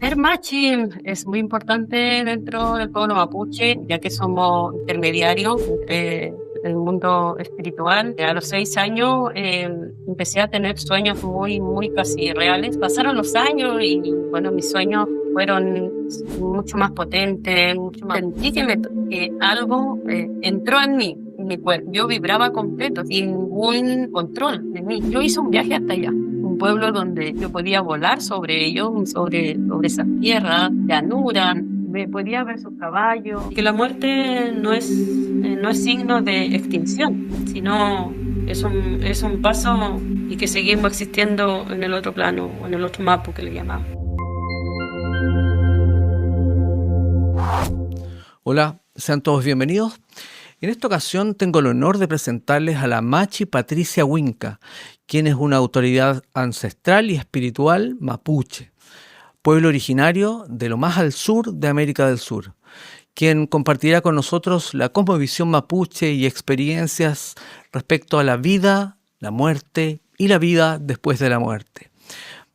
Ser machi es muy importante dentro del pueblo mapuche, ya que somos intermediarios entre el mundo espiritual. A los 6 años empecé a tener sueños muy casi reales. Pasaron los años y bueno, mis sueños fueron mucho más potentes, mucho más. Sentí que algo entró en mí, en mi cuerpo. Yo vibraba completo, sin ningún control de mí. Yo hice un viaje hasta allá, un pueblo donde yo podía volar sobre ellos, sobre esas tierras, llanura, me podía ver sus caballos. Que la muerte no es signo de extinción, sino es un paso y que seguimos existiendo en el otro plano, o en el otro mapa que le llamamos. Hola, sean todos bienvenidos. En esta ocasión tengo el honor de presentarles a la Machi Patricia Huinca, quien es una autoridad ancestral y espiritual mapuche, pueblo originario de lo más al sur de América del Sur, quien compartirá con nosotros la cosmovisión mapuche y experiencias respecto a la vida, la muerte y la vida después de la muerte.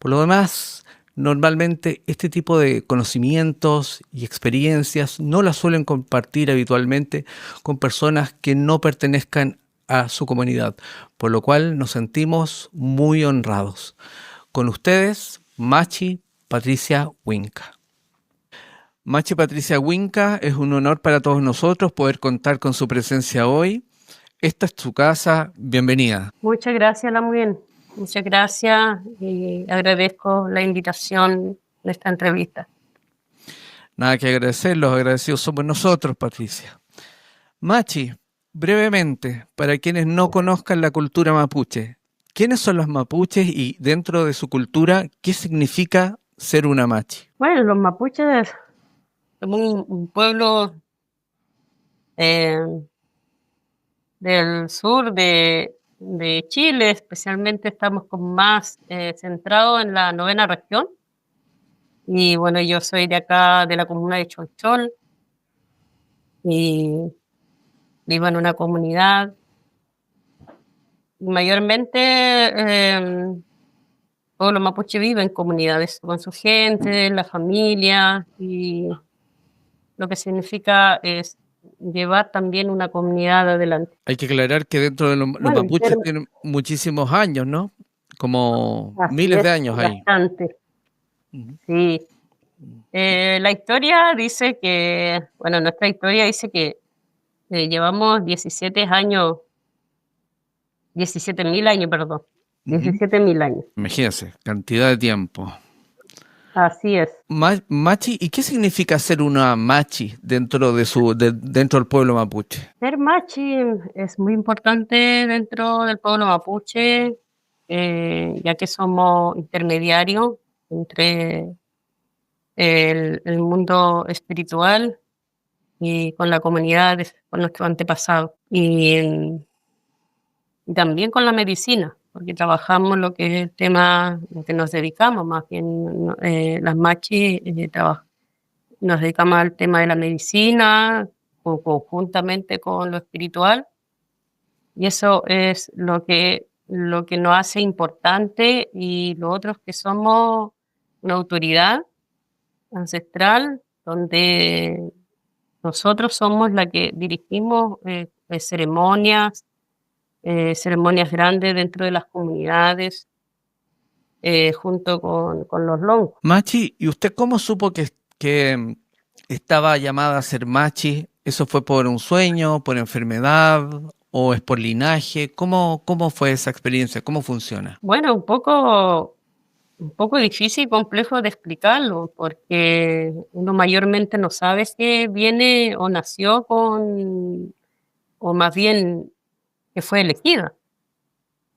Por lo demás, normalmente este tipo de conocimientos y experiencias no las suelen compartir habitualmente con personas que no pertenezcan a su comunidad, por lo cual nos sentimos muy honrados. Con ustedes, Machi Patricia Huinca. Machi Patricia Huinca, es un honor para todos nosotros poder contar con su presencia hoy. Esta es su casa, bienvenida. Muchas gracias, Lamuel. Muchas gracias y agradezco la invitación de esta entrevista. Nada que agradecer, los agradecidos somos nosotros, Patricia. Machi, brevemente, para quienes no conozcan la cultura mapuche, ¿quiénes son los mapuches y dentro de su cultura, qué significa ser una machi? Bueno, los mapuches somos un pueblo eh, del sur de Chile, especialmente estamos más centrados en la novena región. Y bueno, yo soy de acá, de la comuna de Cholchol, y vivo en una comunidad. Mayormente, todos los mapuches viven en comunidades con su gente, la familia, y lo que significa es llevar también una comunidad adelante. Hay que aclarar que dentro de los Bueno, mapuches tienen muchísimos años, ¿no? Como así miles es, de años ahí. bastante, Ujú. sí. La historia dice que, bueno, nuestra historia dice que llevamos 17 años, 17.000 años, perdón, Ujú. 17.000 años. Imagínense, cantidad de tiempo. Así es. Machi, ¿y qué significa ser una machi dentro del pueblo mapuche? Ser machi es muy importante dentro del pueblo mapuche, ya que somos intermediarios entre el mundo espiritual y con la comunidad, con nuestros antepasados. Y también con la medicina, porque trabajamos lo que es el tema, lo que nos dedicamos, más bien las machis nos dedicamos al tema de la medicina, conjuntamente con lo espiritual, y eso es lo que nos hace importante, y lo otro es que somos una autoridad ancestral, donde nosotros somos la que dirigimos ceremonias grandes dentro de las comunidades, junto con los longos. Machi, ¿y usted cómo supo que estaba llamada a ser machi? ¿Eso fue por un sueño, por enfermedad o es por linaje? ¿Cómo fue esa experiencia? ¿Cómo funciona? Bueno, un poco difícil y complejo de explicarlo, porque uno mayormente no sabe si viene o nació o más bien que fue elegida,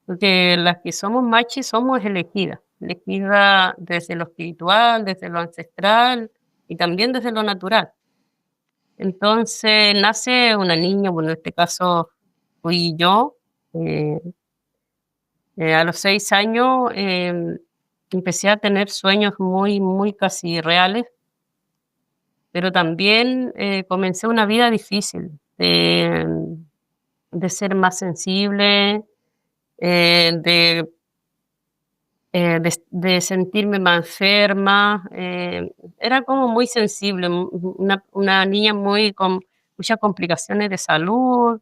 porque las que somos machis somos elegidas desde lo espiritual, desde lo ancestral y también desde lo natural. Entonces nace una niña, bueno, en este caso fui yo. eh, a los 6 años empecé a tener sueños muy casi reales, pero también comencé una vida difícil de ser más sensible, de de sentirme más enferma. Era como muy sensible, una niña muy con muchas complicaciones de salud.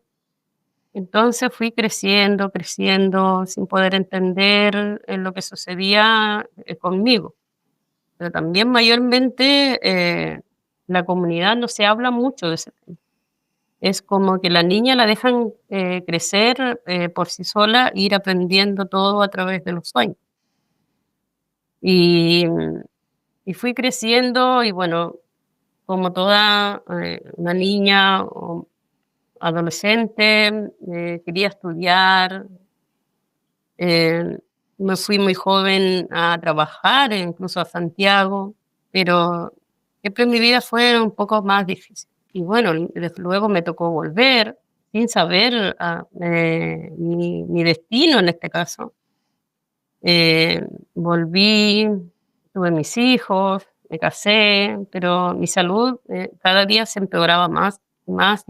Entonces fui creciendo, creciendo, sin poder entender lo que sucedía conmigo. Pero también mayormente la comunidad no se habla mucho de ese tema. Es como que la niña la dejan crecer por sí sola, ir aprendiendo todo a través de los sueños. Y, y fui creciendo y bueno, como toda una niña o adolescente, quería estudiar. eh, Me fui muy joven a trabajar, incluso a Santiago, pero siempre mi vida fue un poco más difícil. Y bueno, desde luego me tocó volver sin saber mi destino en este caso. Eh, Volví, tuve mis hijos, me casé, pero mi salud cada día se empeoraba más y más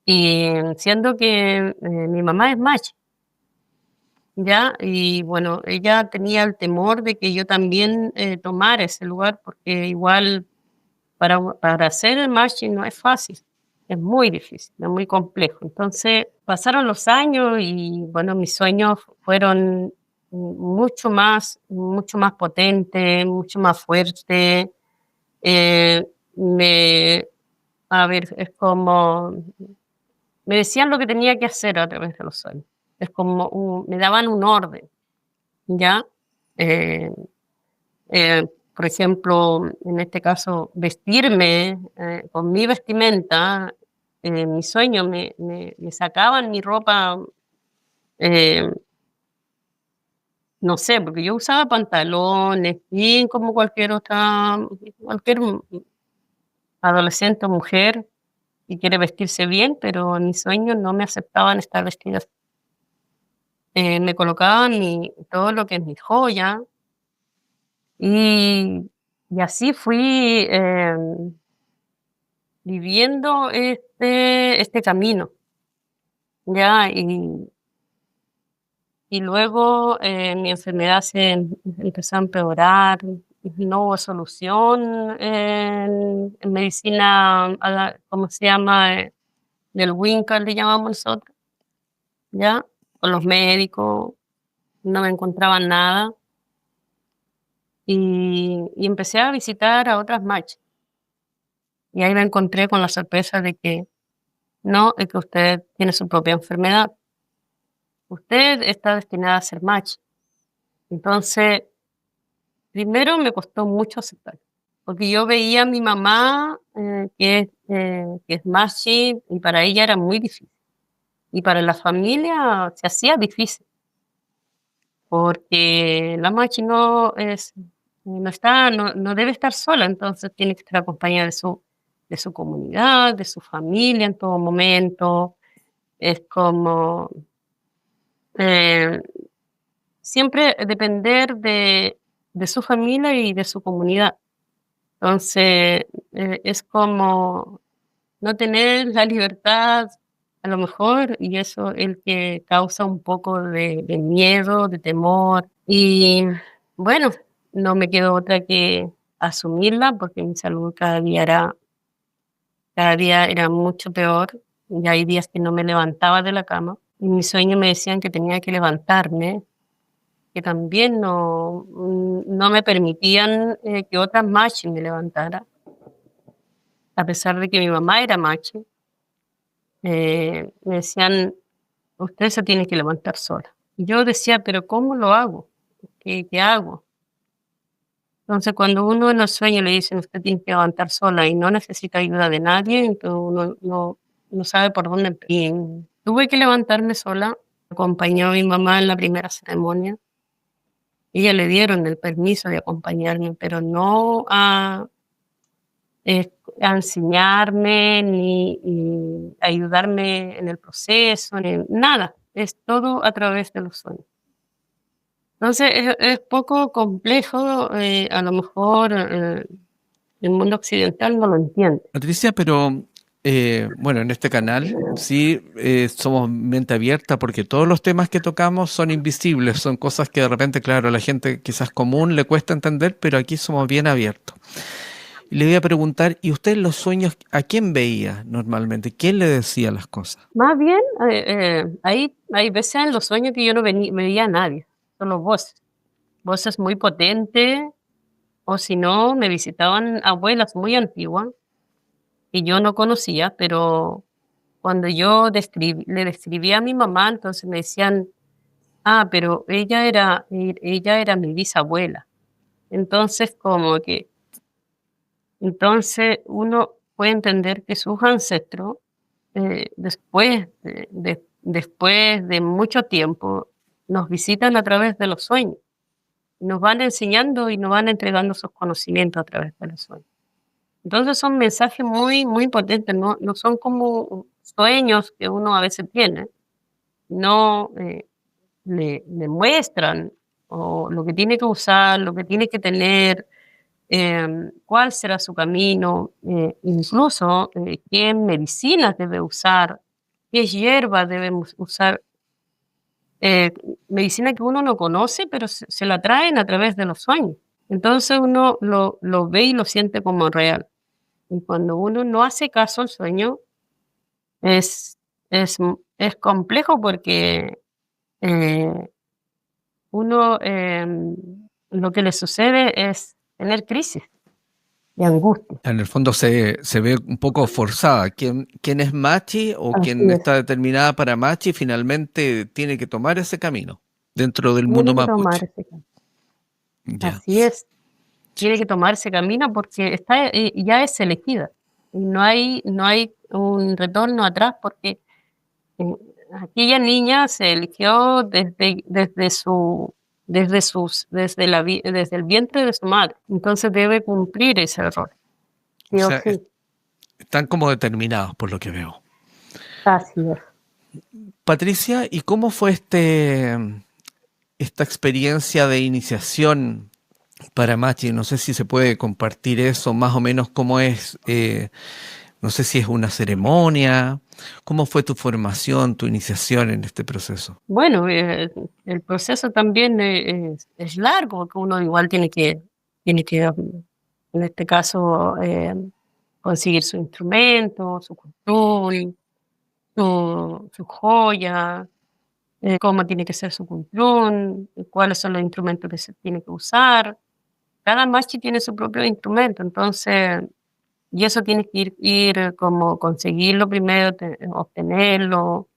y siendo que mi mamá es machi, ¿ya? Y bueno, ella tenía el temor de que yo también tomara ese lugar porque igual para hacer el matching no es fácil, es muy difícil, es muy complejo. Entonces pasaron los años y bueno, mis sueños fueron mucho más potentes, mucho más fuertes. Eh, me, a ver, es como, me decían lo que tenía que hacer a través de los sueños. Es como, me daban un orden, ¿ya? Eh, por ejemplo, en este caso, vestirme con mi vestimenta, mi sueño, me sacaban mi ropa, eh, no sé, porque yo usaba pantalones, bien como cualquier adolescente o mujer y quiere vestirse bien, pero en mis sueños no me aceptaban estar vestidas. Me colocaban todo lo que es mi joya y, y así fui viviendo este camino, ¿ya? Y luego mi enfermedad empezó a empeorar, no hubo solución en medicina, ¿cómo se llama? Del Wincar le llamamos nosotros, ¿ya? Con los médicos, no me encontraban nada. Y empecé a visitar a otras matches. Y ahí me encontré con la sorpresa de que no, es que usted tiene su propia enfermedad. Usted está destinada a ser match. Entonces, primero me costó mucho aceptar, porque yo veía a mi mamá que es matching y para ella era muy difícil. Y para la familia se hacía difícil, porque la matching no debe estar sola, entonces tiene que estar acompañada de su comunidad, de su familia en todo momento. Es como eh, siempre depender de su familia y de su comunidad. Entonces, es como no tener la libertad, a lo mejor, y eso es el que causa un poco de miedo, de temor. Y bueno, no me quedó otra que asumirla porque mi salud cada día era mucho peor. Y hay días que no me levantaba de la cama. Y mis sueños me decían que tenía que levantarme, que también no me permitían que otras machis me levantara, a pesar de que mi mamá era machi. Me decían, usted se tiene que levantar sola. Y yo decía, pero ¿cómo lo hago? ¿Qué hago? Entonces, cuando uno en los sueños le dicen, usted tiene que levantar sola y no necesita ayuda de nadie, entonces uno no sabe por dónde empezar. Y tuve que levantarme sola. Acompañó a mi mamá en la primera ceremonia. Ella le dieron el permiso de acompañarme, pero no a enseñarme ni ayudarme en el proceso, ni nada. Es todo a través de los sueños. Entonces es poco complejo, a lo mejor el mundo occidental no lo entiende. Patricia, pero Bueno, en este canal sí somos mente abierta porque todos los temas que tocamos son invisibles, son cosas que de repente, claro, a la gente quizás común le cuesta entender, pero aquí somos bien abiertos. Y le voy a preguntar, ¿y usted en los sueños a quién veía normalmente? ¿Quién le decía las cosas? Más bien, hay veces en los sueños que yo no veía a nadie, solo voces muy potentes, o si no, me visitaban abuelas muy antiguas que yo no conocía, pero cuando yo le describía a mi mamá, entonces me decían, ah, pero ella era mi bisabuela. Entonces, entonces uno puede entender que sus ancestros, después de mucho tiempo, nos visitan a través de los sueños. Nos van enseñando y nos van entregando sus conocimientos a través de los sueños. Entonces son mensajes muy, muy potentes, no son como sueños que uno a veces tiene, no le muestran o lo que tiene que usar, lo que tiene que tener, cuál será su camino, incluso qué medicinas debe usar, qué hierba debemos usar, eh, medicina que uno no conoce, pero se la traen a través de los sueños. Entonces uno lo ve y lo siente como real. Y cuando uno no hace caso al sueño, es, es complejo porque eh, uno lo que le sucede es tener crisis de angustia. En el fondo se ve un poco forzada. ¿Quién es Machi o Así quién es, está determinada para Machi finalmente tiene que tomar ese camino dentro del mundo tiene que mapuche? tomar ese camino. Ya. Así es, tiene que tomar ese camino porque ya es elegida. Y no hay un retorno atrás porque eh, aquella niña se eligió desde el vientre de su madre. Entonces debe cumplir ese rol, O sí o sea, sí. están como determinados por lo que veo. Así es. Patricia, ¿y cómo fue esta experiencia de iniciación para Machi? No sé si se puede compartir eso, más o menos cómo es, no sé si es una ceremonia, cómo fue tu formación, tu iniciación en este proceso. Bueno, el proceso también es largo, porque uno igual tiene que, en este caso, conseguir su instrumento, su control, su joya, cómo tiene que ser su control, cuáles son los instrumentos que se tiene que usar. Cada machi tiene su propio instrumento, entonces, y eso tiene que ir como conseguirlo primero, obtenerlo,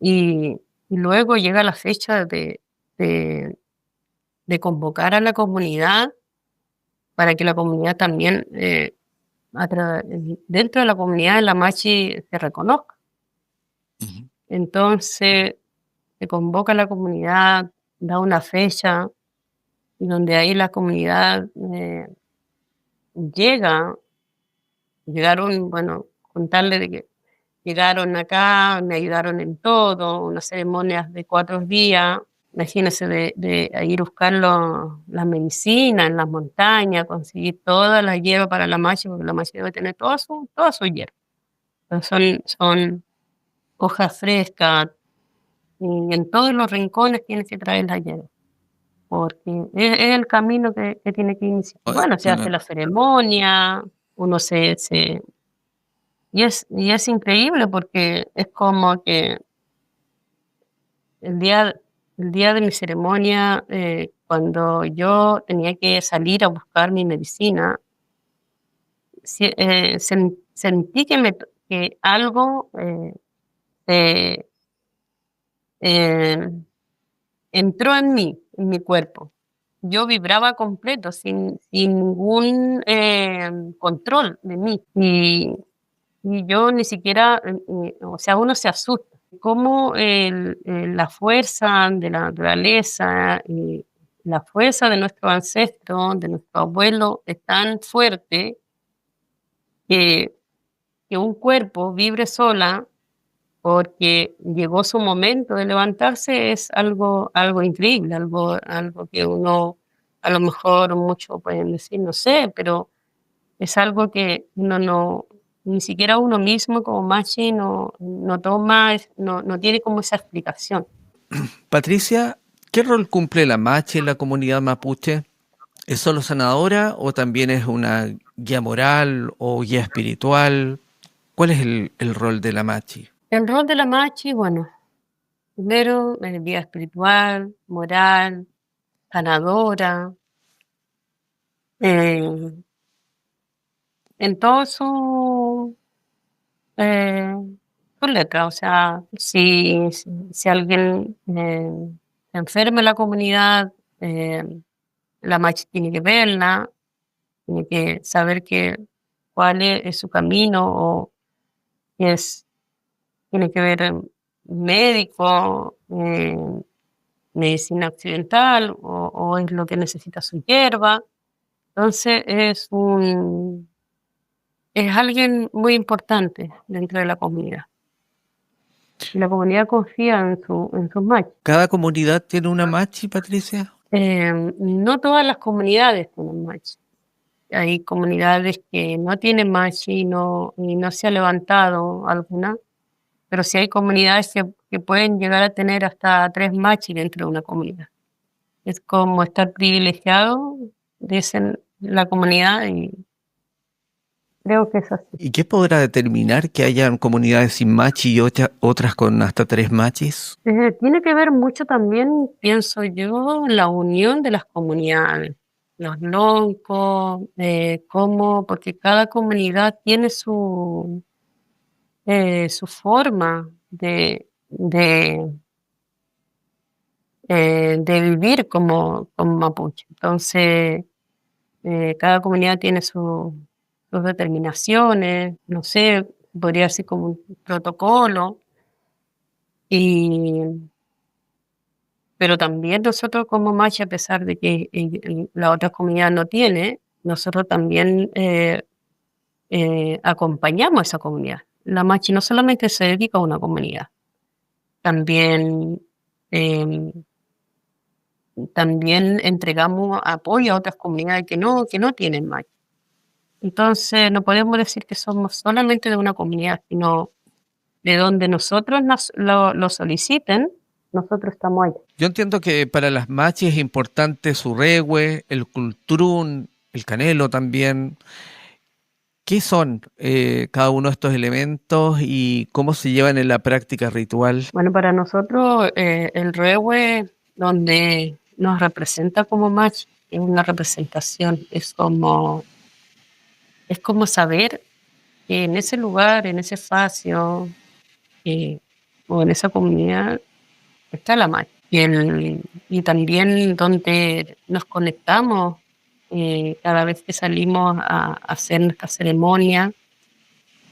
y, y luego llega la fecha de, de convocar a la comunidad para que la comunidad también, dentro de la comunidad de la machi se reconozca. Ujú. Entonces, se convoca a la comunidad, da una fecha, y donde ahí la comunidad llega, llegaron, bueno, contarle de que llegaron acá, me ayudaron en todo, unas ceremonias de 4 días, imagínense de ir a buscar las medicinas en las montañas, conseguir toda la hierba para la machi, porque la machi debe tener toda su hierba. Entonces son hojas frescas, y en todos los rincones tienes que traer la hierba, porque es el camino que tiene que iniciar. Bueno, se hace Bueno, la ceremonia, uno y es increíble porque es como que el día, el día de mi ceremonia, cuando yo tenía que salir a buscar mi medicina, sentí que algo eh, eh, entró en mi cuerpo. Yo vibraba completo, sin ningún control de mí. Y yo ni siquiera, o sea, uno se asusta. Cómo la fuerza de la naturaleza y la fuerza de nuestro ancestro, de nuestro abuelo, es tan fuerte que, que un cuerpo vibre sola porque llegó su momento de levantarse es algo increíble, algo que uno, a lo mejor muchos pueden decir, no sé, pero es algo que uno ni siquiera uno mismo como machi no toma, no tiene como esa explicación. Patricia, ¿qué rol cumple la Machi en la comunidad mapuche? ¿Es solo sanadora o también es una guía moral o guía espiritual? ¿Cuál es el rol de la Machi? El rol de la machi, bueno, primero, guía espiritual, moral, sanadora, eh, en todo eh, su letra. O sea, si alguien se enferma en la comunidad, la machi tiene que verla, tiene que saber cuál es su camino o es, tiene que ver médico, medicina occidental o es lo que necesita su hierba. Entonces es alguien muy importante dentro de la comunidad. Y la comunidad confía en sus machos. ¿Cada comunidad tiene una Machi, Patricia? No todas las comunidades tienen machos. Hay comunidades que no tienen machi y no se ha levantado alguna, pero sí hay comunidades que pueden llegar a tener hasta 3 machis dentro de una comunidad. Es como estar privilegiado, dicen la comunidad, y creo que es así. ¿Y qué podrá determinar que hayan comunidades sin Machi y otras con hasta 3 Machis? Tiene que ver mucho también, pienso yo, la unión de las comunidades, los loncos, porque cada comunidad tiene su forma de vivir como mapuche. Entonces, cada comunidad tiene sus determinaciones, no sé, podría ser como un protocolo, y, pero también nosotros como machi, a pesar de que la otra comunidad no tiene, nosotros también acompañamos a esa comunidad. La machi no solamente se dedica a una comunidad, también, eh, también entregamos apoyo a otras comunidades que no tienen machi. Entonces, no podemos decir que somos solamente de una comunidad, sino de donde nosotros lo soliciten, nosotros estamos ahí. Yo entiendo que para las Machis es importante su rehue, el cultrún, el canelo también. ¿Qué son cada uno de estos elementos y cómo se llevan en la práctica ritual? Bueno, para nosotros el rehue, donde nos representa como machi, es una representación, es como saber que en ese lugar, en ese espacio o en esa comunidad está la machi. Y también donde nos conectamos cada vez que salimos a hacer nuestra ceremonia,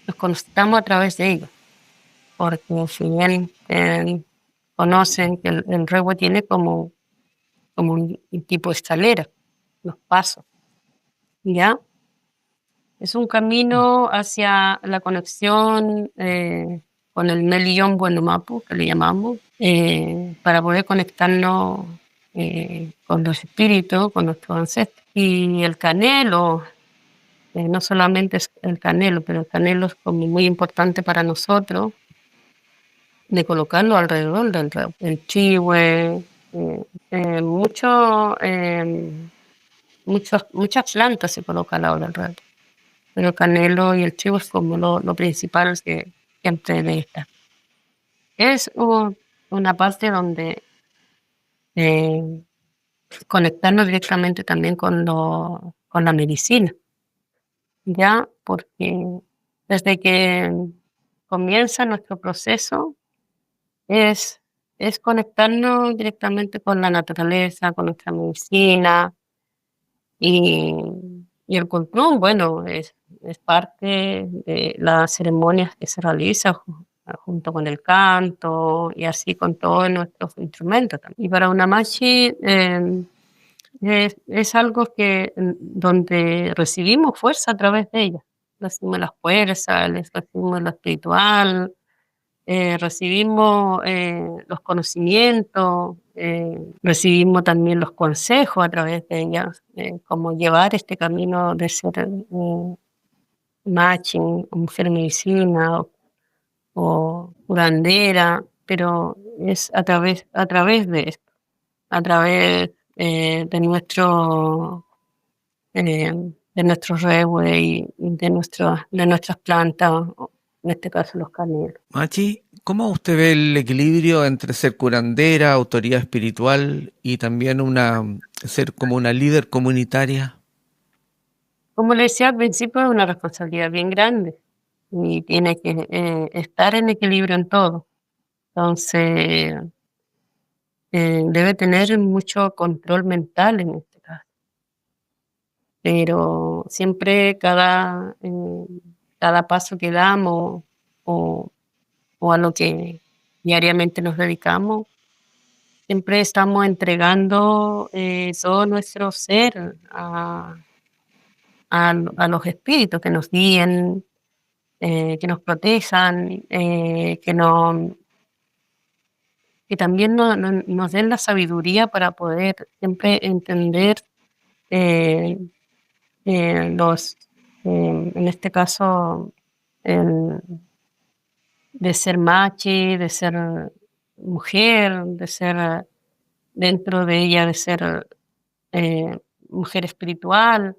nos conectamos a través de ellos, porque si bien conocen que el rehue tiene como un tipo de escalera, los pasos, ¿ya? Es un camino hacia la conexión con el Melillón Bueno Mapu, que le llamamos, para poder conectarnos con los espíritus, con nuestros ancestros. Y el canelo, no solamente es el canelo, pero el canelo es como muy importante para nosotros, de colocarlo alrededor del reo. El chihue, muchas plantas se colocan ahora del reo. Pero el canelo y el chivo es como lo principal que antes de esta. Es una parte donde eh, conectarnos directamente también con la medicina, ya, porque desde que comienza nuestro proceso es conectarnos directamente con la naturaleza, con nuestra medicina, y, y el cultrún, bueno, es parte de las ceremonias que se realizan junto con el canto y así con todos nuestros instrumentos también. Y para una machi es algo donde recibimos fuerza a través de ella. Recibimos la fuerza, recibimos lo espiritual, recibimos los conocimientos, recibimos también los consejos a través de ellas, cómo llevar este camino de ser matching, o mujer medicina, o curandera, pero es a través de esto, a través de nuestro rewe y de nuestras plantas, en este caso los carneros. Machi, ¿cómo usted ve el equilibrio entre ser curandera, autoridad espiritual y también ser como una líder comunitaria? Como le decía al principio, es una responsabilidad bien grande y tiene que estar en equilibrio en todo. Entonces, debe tener mucho control mental en este caso. Pero siempre cada paso que damos o, o a lo que diariamente nos dedicamos, siempre estamos entregando todo nuestro ser a los espíritus que nos guíen, que nos protejan, que también nos den la sabiduría para poder siempre entender eh, los, en este caso, el, de ser machi, de ser mujer, de ser dentro de ella, de ser eh, mujer espiritual.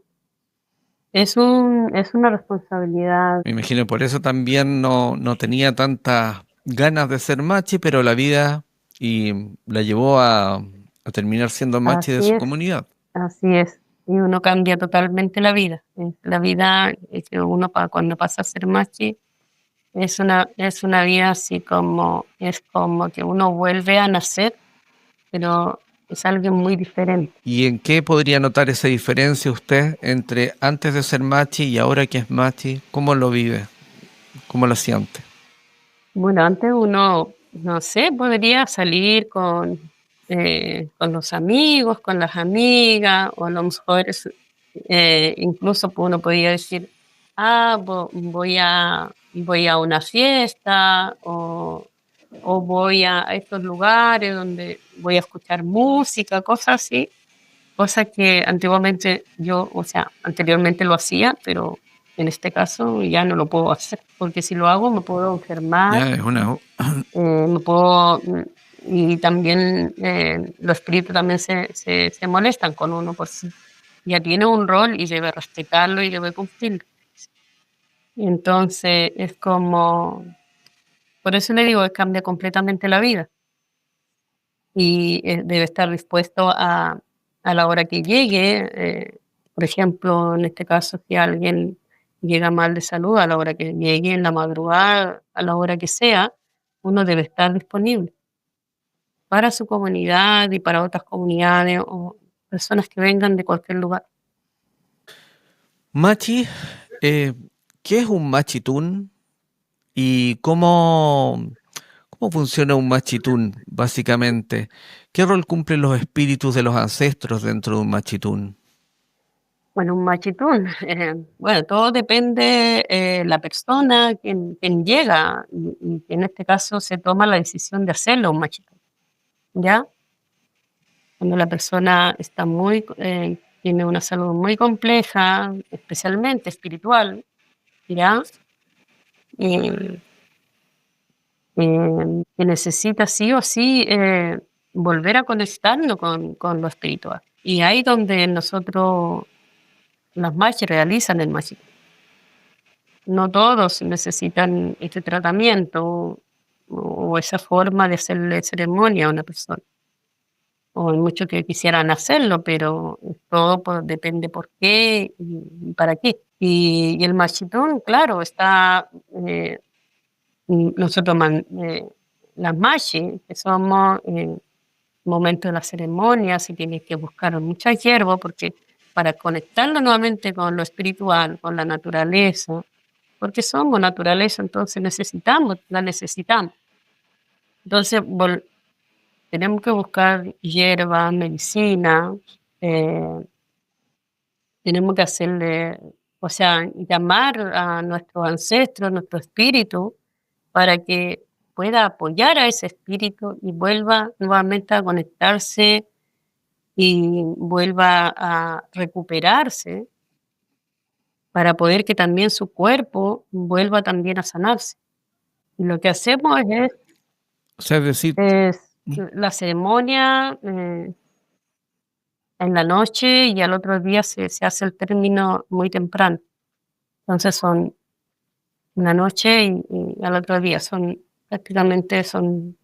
Es una responsabilidad. Me imagino por eso también no tenía tantas ganas de ser machi, pero la vida y la llevó a terminar siendo machi de Así su es, comunidad. así es. Y uno cambia totalmente la vida. La vida que uno cuando pasa a ser machi es una vida así como, es como que uno vuelve a nacer, pero es algo muy diferente. ¿Y en qué podría notar esa diferencia usted entre antes de ser machi y ahora que es machi? ¿Cómo lo vive? ¿Cómo lo siente? Bueno, antes uno, no sé, podría salir con los amigos, con las amigas, o a lo mejor incluso uno podía decir, voy a una fiesta, o voy a estos lugares donde voy a escuchar música, cosas así, cosas que antiguamente yo, o sea, anteriormente lo hacía, pero en este caso ya no lo puedo hacer, porque si lo hago me puedo enfermar, Ya es una... me puedo, y también los espíritus también se molestan con uno, pues ya tiene un rol y debe respetarlo y debe cumplirlo. Entonces es como, por eso le digo que cambia completamente la vida y debe estar dispuesto a la hora que llegue. Por ejemplo, en este caso, si alguien llega mal de salud, a la hora que llegue, en la madrugada, a la hora que sea, uno debe estar disponible para su comunidad y para otras comunidades o personas que vengan de cualquier lugar. Machi, eh, ¿qué es un machitún? ¿Y cómo funciona un machitún, básicamente? ¿Qué rol cumplen los espíritus de los ancestros dentro de un machitún? Bueno, un machitún, bueno, todo depende la persona, quien llega, y en este caso se toma la decisión de hacerlo un machitún, ¿ya? Cuando la persona está tiene una salud muy compleja, especialmente espiritual, ¿ya? Y, que necesita sí o sí volver a conectarnos con lo espiritual. Y ahí donde nosotros, las machis, realizan el machi. No todos necesitan este tratamiento o esa forma de hacerle ceremonia a una persona. O hay muchos que quisieran hacerlo, pero todo depende por qué y para qué. Y el machitón, claro, está, nosotros, las machis, que somos en momento de la ceremonia, si tienes que buscar mucha hierba, porque para conectarlo nuevamente con lo espiritual, con la naturaleza, porque somos naturaleza, entonces la necesitamos. Entonces tenemos que buscar hierba, medicina, eh, tenemos que hacerle, o sea, llamar a nuestros ancestros, nuestro espíritu, para que pueda apoyar a ese espíritu y vuelva nuevamente a conectarse y vuelva a recuperarse para poder que también su cuerpo vuelva también a sanarse. Y lo que hacemos O sea, es decir, es la ceremonia en la noche y al otro día se hace el término muy temprano. Entonces son una noche y al otro día, prácticamente son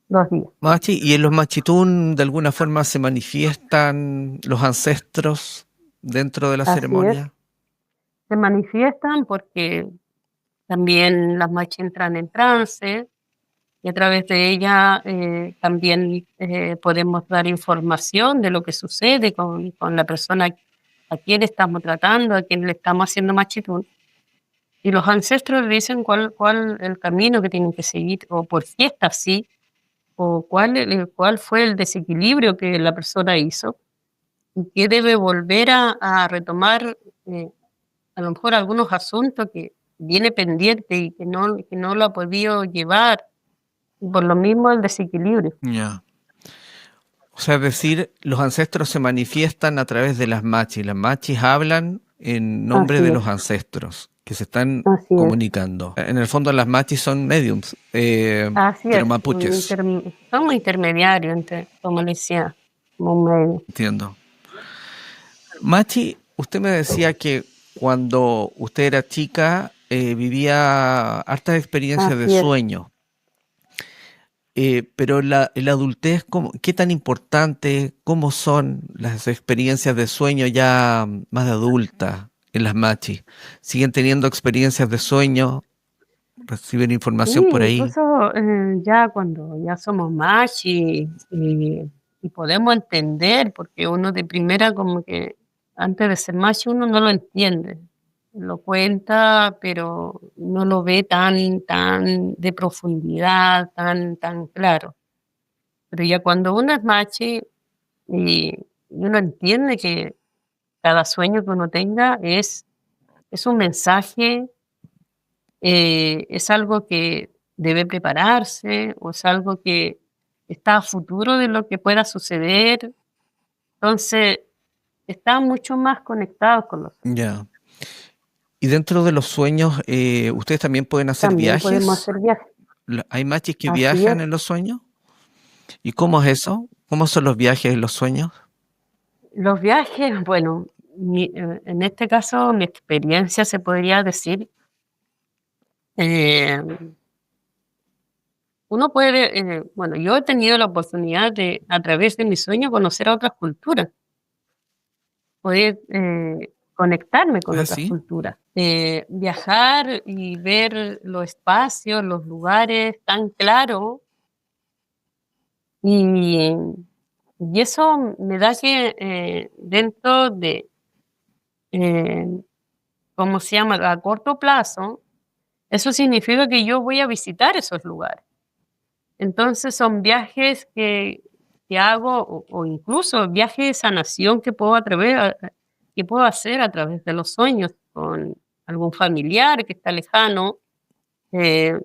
2 días. Machi, y en los machitún de alguna forma se manifiestan los ancestros dentro de la Así es, ceremonia. se manifiestan porque también las machis entran en trance y a través de ella también podemos dar información de lo que sucede con la persona a quien estamos tratando, a quien le estamos haciendo machitún. Y los ancestros dicen cuál el camino que tienen que seguir o por qué está así o cuál fue el desequilibrio que la persona hizo y que debe volver a retomar a lo mejor algunos asuntos que viene pendiente y que no lo ha podido llevar, y por lo mismo el desequilibrio. Ya. O sea, es decir, los ancestros se manifiestan a través de las machis. Las machis hablan en nombre Así de es, los ancestros que se están así es, comunicando. En el fondo, las machis son mediums, así pero es. mapuches. Somos intermediarios entre, como le decía, como un medio. Entiendo. Machi, usted me decía que cuando usted era chica vivía hartas experiencias de Así es. sueño. Pero en la adultez, ¿qué tan importante, cómo son las experiencias de sueño ya más de adulta en las machis? ¿Siguen teniendo experiencias de sueño? ¿Reciben Sí, información por ahí? incluso ya cuando ya somos más y podemos entender, porque uno de primera como que antes de ser machi uno no lo entiende, lo cuenta, pero no lo ve tan de profundidad, tan claro. Pero ya cuando uno es machi y uno entiende que cada sueño que uno tenga es un mensaje, es algo que debe prepararse o es algo que está a futuro de lo que pueda suceder. Entonces, están mucho más conectados con los sueños. Ya. Y dentro de los sueños, ¿ustedes también pueden hacer También podemos viajes? hacer viajes. ¿Hay machis que Así viajan es. en los sueños? ¿Y cómo es eso? ¿Cómo son los viajes en los sueños? Los viajes, bueno, en este caso, mi experiencia se podría decir, eh, uno puede, bueno, yo he tenido la oportunidad de, a través de mi sueño, conocer a otras culturas. Poder conectarme con Ah, otras sí. culturas, viajar y ver los espacios, los lugares tan claro y, y eso me da que dentro de, eh, ¿cómo se llama? A corto plazo, eso significa que yo voy a visitar esos lugares. Entonces son viajes que hago o incluso viajes de sanación que que puedo hacer a través de los sueños con algún familiar que está lejano. eh,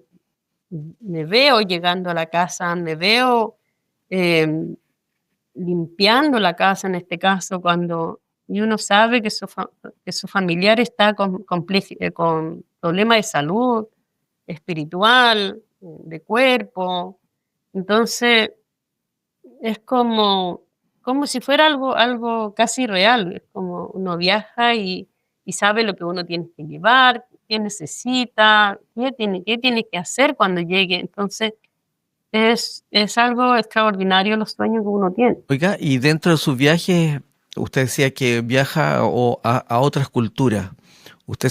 Me veo llegando a la casa, me veo eh, limpiando la casa en este caso y uno sabe que que su familiar está con problemas de salud, espiritual, de cuerpo. Entonces, es como si fuera algo casi real. Es como uno viaja y sabe lo que uno tiene que llevar, qué necesita, qué tiene que hacer cuando llegue. Entonces, es algo extraordinario los sueños que uno tiene. Oiga, y dentro de sus viajes, usted decía que viaja a otras culturas. ¿Usted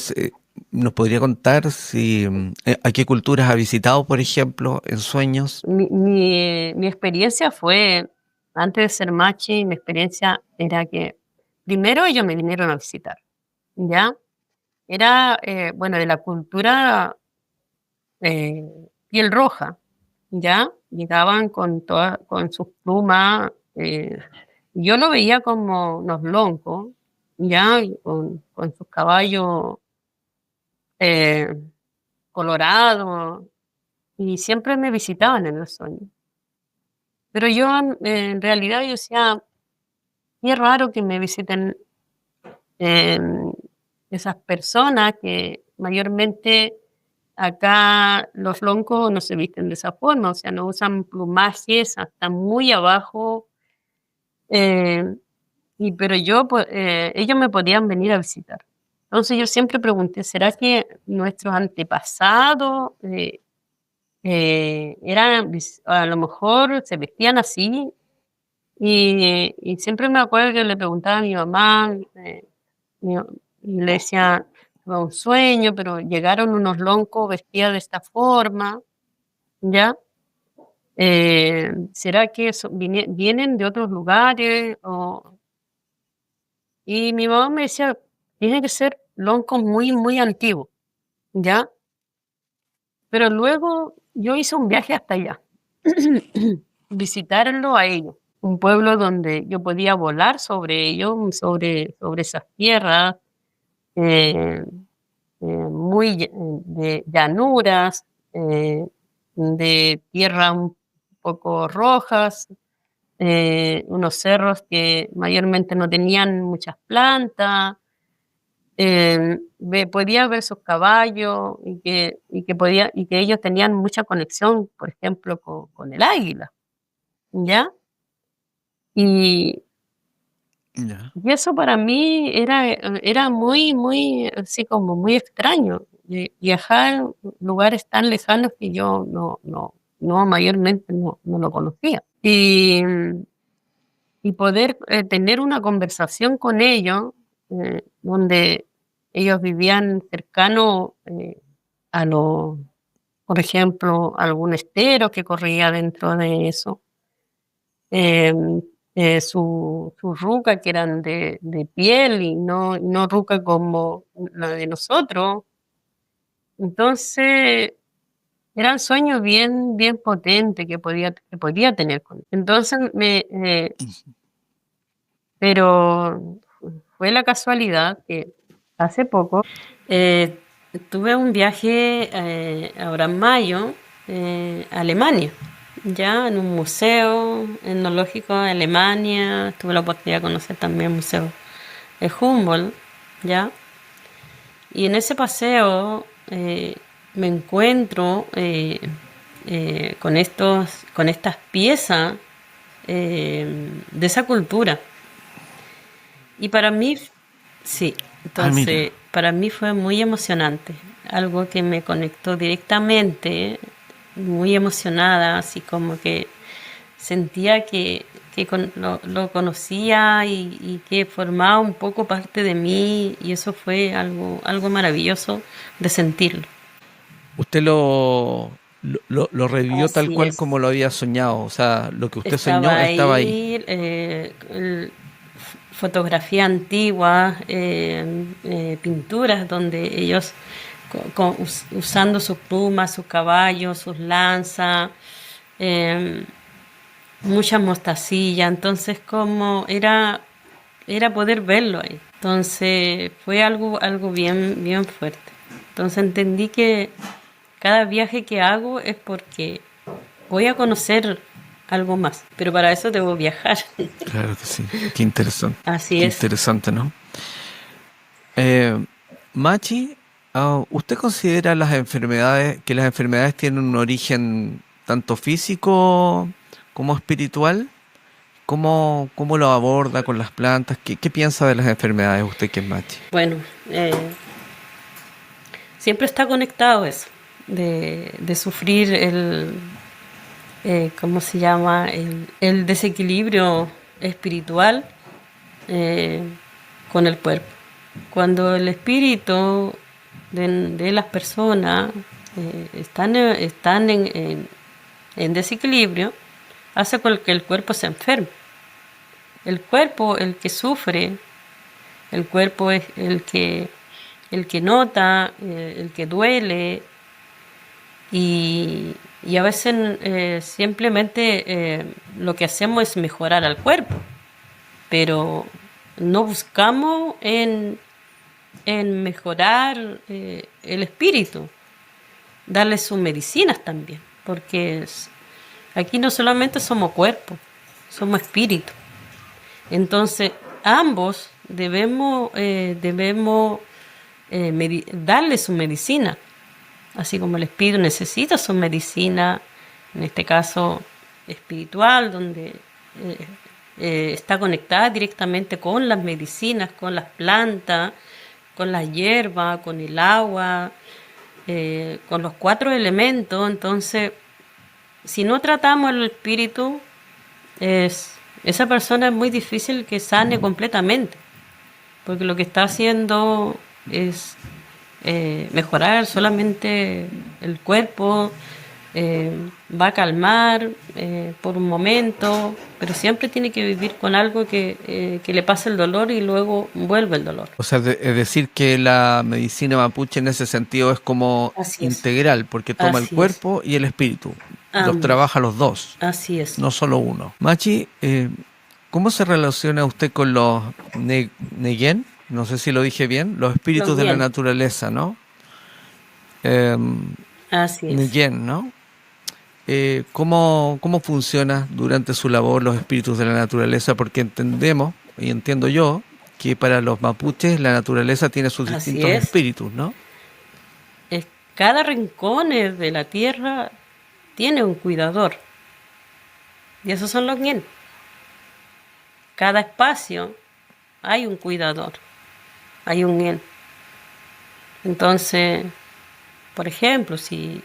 nos podría contar si a qué culturas ha visitado, por ejemplo, en sueños? Mi experiencia fue, antes de ser machi, mi experiencia era que primero ellos me vinieron a visitar, ¿ya? Era, bueno, de la cultura eh, piel roja, ¿ya? Llegaban con sus plumas, yo lo veía como unos loncos, ¿ya? Y con sus caballos eh, colorados, y siempre me visitaban en los sueños. Pero yo en realidad yo decía, qué raro que me visiten esas personas que mayormente acá los loncos no se visten de esa forma, o sea, no usan plumajes hasta muy abajo, eh, pero ellos me podían venir a visitar. Entonces yo siempre pregunté, ¿será que nuestros antepasados a lo mejor se vestían así? Y siempre me acuerdo que le preguntaba a mi mamá, y y le decía, fue un sueño, pero llegaron unos loncos vestidos de esta forma, ¿ya? ¿Será que vienen de otros lugares? Y mi mamá me decía, tiene que ser loncos muy, muy antiguos, ¿ya? Pero luego yo hice un viaje hasta allá, visitarlo a ellos, un pueblo donde yo podía volar sobre ellos, sobre esas tierras, eh, de llanuras, de tierra un poco rojas, unos cerros que mayormente no tenían muchas plantas. Podía ver sus caballos y que ellos tenían mucha conexión, por ejemplo, con el águila, ¿ya? Y, Ya. y eso para mí era muy, muy, así como muy extraño, viajar a lugares tan lejanos que yo no mayormente no lo conocía. Y poder tener una conversación con ellos, donde ellos vivían cercano a lo, por ejemplo, algún estero que corría dentro de eso, eh, su ruca que eran de piel y no ruca como la de nosotros. Entonces, eran sueños bien, bien potentes que podía tener con él. Entonces, pero fue la casualidad que hace poco eh, tuve un viaje ahora en mayo a Alemania, ya en un museo etnológico de Alemania. Tuve la oportunidad de conocer también el museo de Humboldt, ya. Y en ese paseo me encuentro con estas piezas de esa cultura. Y para mí, sí, Ah, mira. entonces para mí fue muy emocionante, algo que me conectó directamente, muy emocionada, así como que sentía lo conocía y que formaba un poco parte de mí, y eso fue algo maravilloso de sentirlo. Usted lo revivió tal Así cual es. como lo había soñado. O sea, lo que usted soñó Estaba estaba ahí. ahí, fotografía antigua, pinturas donde ellos usando sus plumas, sus caballos, sus lanzas, eh, muchas mostacillas. Entonces, era poder verlo ahí. Entonces, fue algo bien, bien fuerte. Entonces entendí que cada viaje que hago es porque voy a conocer algo más, pero para eso debo viajar. Claro que sí. Qué interesante. Así Qué es. interesante, ¿no? Eh, Machi, ¿usted considera que las enfermedades tienen un origen tanto físico como espiritual? ¿Cómo lo aborda con las plantas? ¿Qué piensa de las enfermedades usted que es Machi? Bueno, siempre está conectado eso, de sufrir ¿cómo se llama? El desequilibrio espiritual eh, con el cuerpo. Cuando el espíritu de las personas están en desequilibrio, hace con que el cuerpo se enferme. El cuerpo, el que sufre, el cuerpo es el que nota, el que duele, y a veces simplemente lo que hacemos es mejorar al cuerpo, pero no buscamos en mejorar el espíritu, darle sus medicinas también, porque aquí no solamente somos cuerpo, somos espíritu. Entonces, ambos debemos darle su medicina, así como el espíritu necesita su medicina, en este caso espiritual, donde está conectada directamente con las medicinas, con las plantas, con la hierba, con el agua, con los 4 elementos. Entonces, si no tratamos el espíritu, esa persona es muy difícil que sane completamente, porque lo que está haciendo es mejorar solamente el cuerpo, va a calmar por un momento, pero siempre tiene que vivir con algo que le pase el dolor y luego vuelve el dolor. O sea, es decir que la medicina mapuche en ese sentido es como Así es, integral, porque toma el así es. cuerpo y el espíritu. Los Ambos, trabaja los dos, así es. no solo uno. Machi, ¿cómo se relaciona usted con los Neyen? No sé si lo dije bien, los Los espíritus de la bien, naturaleza, ¿no? Eh, así es. Neyen, ¿no? ¿Cómo funciona durante su labor los espíritus de la naturaleza? Porque entendemos, y entiendo yo, que para los mapuches la naturaleza tiene sus Así distintos es. espíritus, ¿no? Cada rincón de la tierra tiene un cuidador. Y esos son los Ngen. Cada espacio hay un cuidador, hay un Ngen. Entonces, por ejemplo, si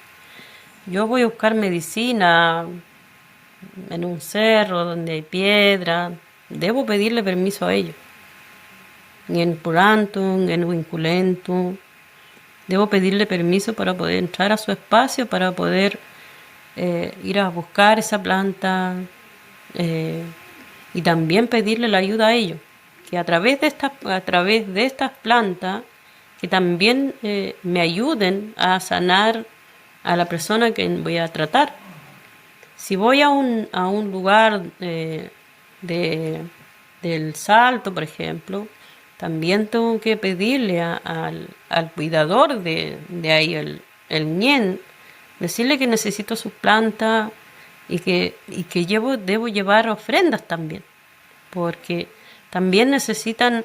yo voy a buscar medicina en un cerro donde hay piedra, debo pedirle permiso a ellos. Ngen Purantu, Ngen Winculentu. Debo pedirle permiso para poder entrar a su espacio, para poder ir a buscar esa planta y también pedirle la ayuda a ellos, que a través de estas plantas, que también me ayuden a sanar a la persona que voy a tratar. Si voy a un lugar del Salto, por ejemplo, también tengo que pedirle al cuidador de ahí, el Nien, decirle que necesito sus plantas y que debo llevar ofrendas también, porque también necesitan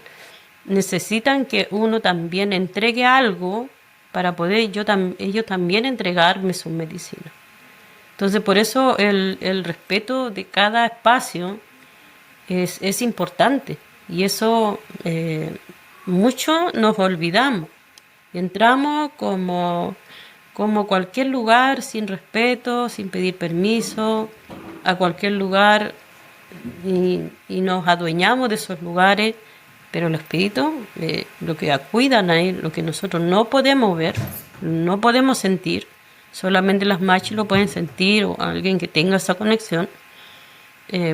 que uno también entregue algo para poder ellos también entregarme sus medicinas. Entonces, por eso el respeto de cada espacio es importante, y eso mucho nos olvidamos. Entramos como cualquier lugar, sin respeto, sin pedir permiso, a cualquier lugar, y nos adueñamos de esos lugares, pero los espíritus lo que cuidan ahí, lo que nosotros no podemos ver, no podemos sentir, solamente las machis lo pueden sentir, o alguien que tenga esa conexión,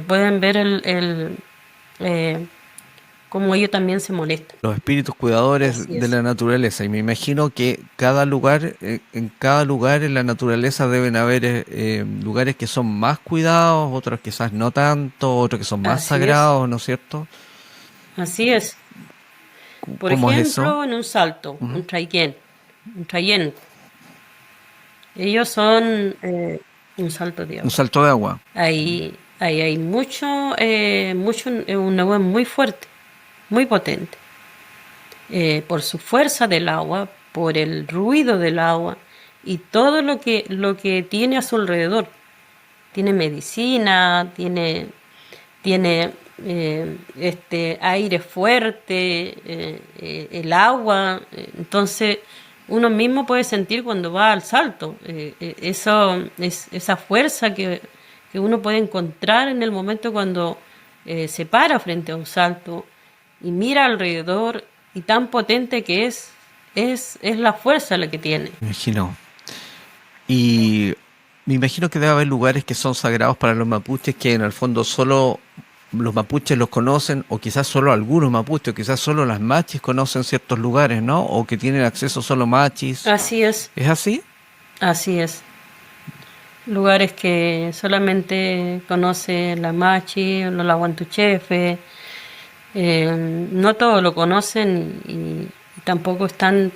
pueden ver cómo ellos también se molestan. Los espíritus cuidadores Así de es. la naturaleza. Y me imagino que en cada lugar en la naturaleza deben haber lugares que son más cuidados, otros quizás no tanto, otros que son más Así es. sagrados, ¿no es cierto? Así es. Por ¿Cómo es eso? ejemplo, en un salto, Ujú. un trayen. Ellos son un salto de Un agua. salto de agua. Ahí hay un agua muy fuerte, muy potente. Por su fuerza del agua, por el ruido del agua y todo lo que tiene a su alrededor. Tiene medicina, tiene aire fuerte, el agua. Entonces, uno mismo puede sentir cuando va al salto. Eso es esa fuerza que uno puede encontrar en el momento cuando se para frente a un salto y mira alrededor, y tan potente que es la fuerza la que tiene. Me imagino. Y me imagino que debe haber lugares que son sagrados para los mapuches que en el fondo solo los mapuches los conocen, o quizás solo algunos mapuches, o quizás solo las machis conocen ciertos lugares, ¿no? O que tienen acceso solo machis. Así es, ¿Es así? así es. Lugares que solamente conoce la machi, los laguantuchefe, no todos lo conocen, y tampoco están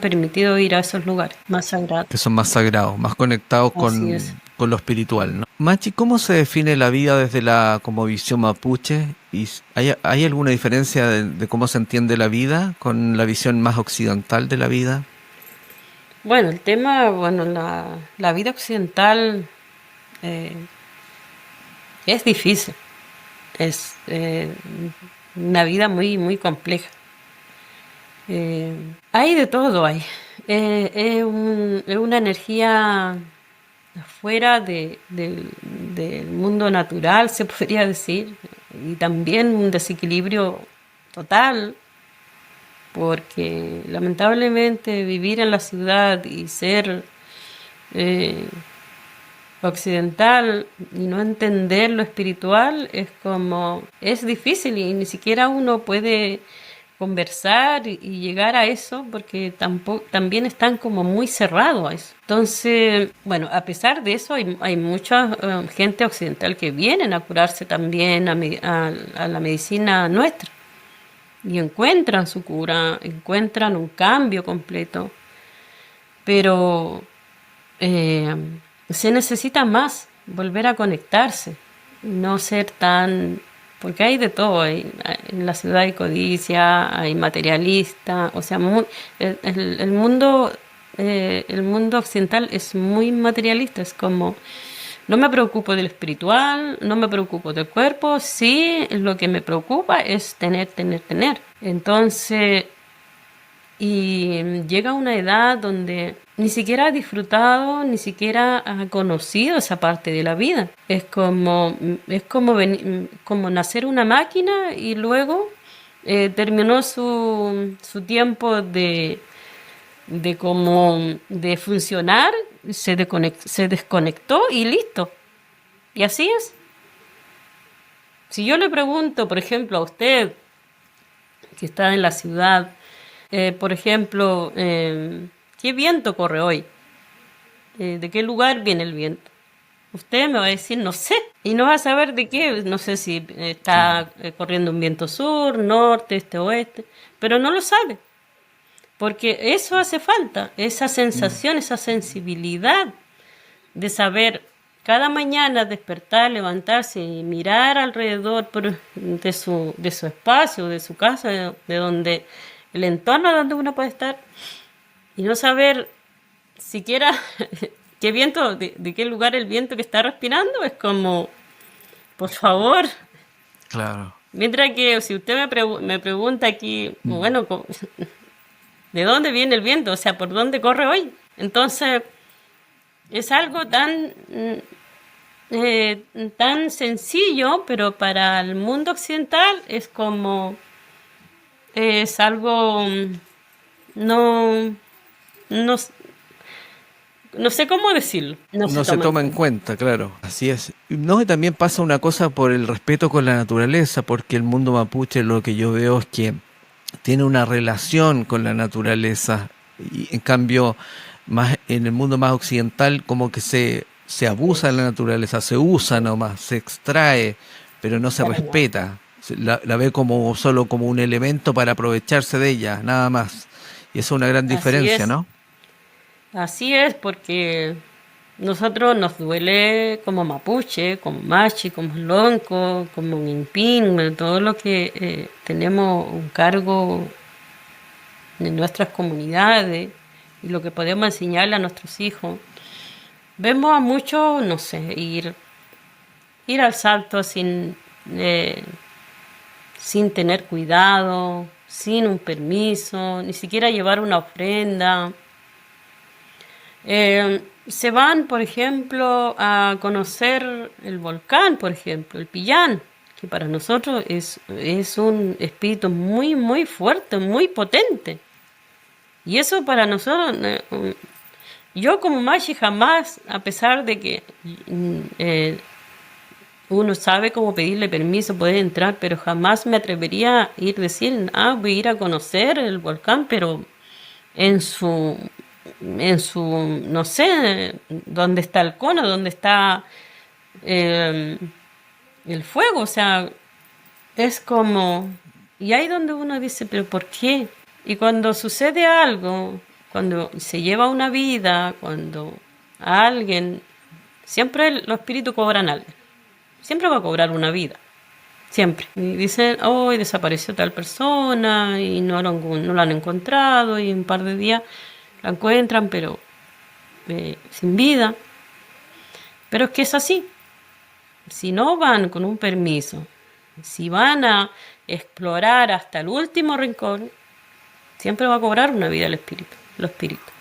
permitidos ir a esos lugares más sagrados. Que son más sagrados, más conectados Así es. con lo espiritual, ¿no? Machi, ¿cómo se define la vida desde la como visión mapuche? ¿Y hay alguna diferencia de cómo se entiende la vida con la visión más occidental de la vida? Bueno, la vida occidental eh, es difícil, es una vida muy, muy compleja. Hay de todo, hay. Es una energía fuera del mundo natural, se podría decir, y también un desequilibrio total, porque lamentablemente vivir en la ciudad y ser eh, occidental y no entender lo espiritual es difícil y ni siquiera uno puede conversar y llegar a eso porque también están como muy cerrados a eso. Entonces, bueno, a pesar de eso hay mucha gente occidental que vienen a curarse también a la medicina nuestra y encuentran su cura, encuentran un cambio completo, pero eh, se necesita más, volver a conectarse, no ser tan... Porque hay de todo, en la ciudad hay codicia, hay materialista, o sea, el mundo occidental es muy materialista, es como, no me preocupo del espiritual, no me preocupo del cuerpo, sí, lo que me preocupa es tener, tener, tener. Entonces, y llega a una edad donde ni siquiera ha disfrutado, ni siquiera ha conocido esa parte de la vida. Como nacer una máquina y luego terminó su tiempo de funcionar, se desconectó y listo. Y así es. Si yo le pregunto, por ejemplo, a usted que está en la ciudad, por ejemplo, ¿qué viento corre hoy? ¿De qué lugar viene el viento? Usted me va a decir, no sé, y no va a saber de qué, no sé si está corriendo un viento sur, norte, este, oeste, pero no lo sabe, porque eso hace falta, esa sensación, esa sensibilidad de saber cada mañana despertar, levantarse y mirar alrededor de su espacio, de su casa, de donde el entorno donde uno puede estar y no saber siquiera qué viento, de qué lugar el viento que está respirando, es como, por favor. Claro. Mientras que si usted me pregunta aquí, bueno, ¿de dónde viene el viento? O sea, ¿por dónde corre hoy? Entonces, es algo tan sencillo, pero para el mundo occidental es algo no, no, no sé cómo decirlo. No se toma en cuenta, claro. Así es. No, y también pasa una cosa por el respeto con la naturaleza, porque el mundo mapuche lo que yo veo es que tiene una relación con la naturaleza. Y en cambio, más en el mundo más occidental, como que se abusa de la naturaleza, se usa nomás, se extrae, pero no se respeta. La ve como solo como un elemento para aprovecharse de ella, nada más. Y eso es una gran diferencia, ¿no? Así es, porque nosotros nos duele como mapuche, como machi, como lonco, como minpin, todo lo que tenemos un cargo en nuestras comunidades y lo que podemos enseñarle a nuestros hijos. Vemos a muchos, no sé, ir al salto sin tener cuidado, sin un permiso, ni siquiera llevar una ofrenda. Se van, por ejemplo, a conocer el volcán, por ejemplo, el Pillán, que para nosotros es un espíritu muy, muy fuerte, muy potente. Y eso para nosotros, yo como Machi jamás, a pesar de que uno sabe cómo pedirle permiso, poder entrar, pero jamás me atrevería a ir a decir, voy a ir a conocer el volcán, pero en su, no sé, dónde está el cono, dónde está el fuego, o sea, es como, y ahí donde uno dice, pero ¿por qué? Y cuando sucede algo, cuando se lleva una vida, cuando a alguien, siempre los espíritus cobran algo, siempre va a cobrar una vida, siempre. Y dicen, hoy desapareció tal persona y no la han encontrado y en un par de días la encuentran, pero sin vida. Pero es que es así. Si no van con un permiso, si van a explorar hasta el último rincón, siempre va a cobrar una vida el espíritu, los espíritus,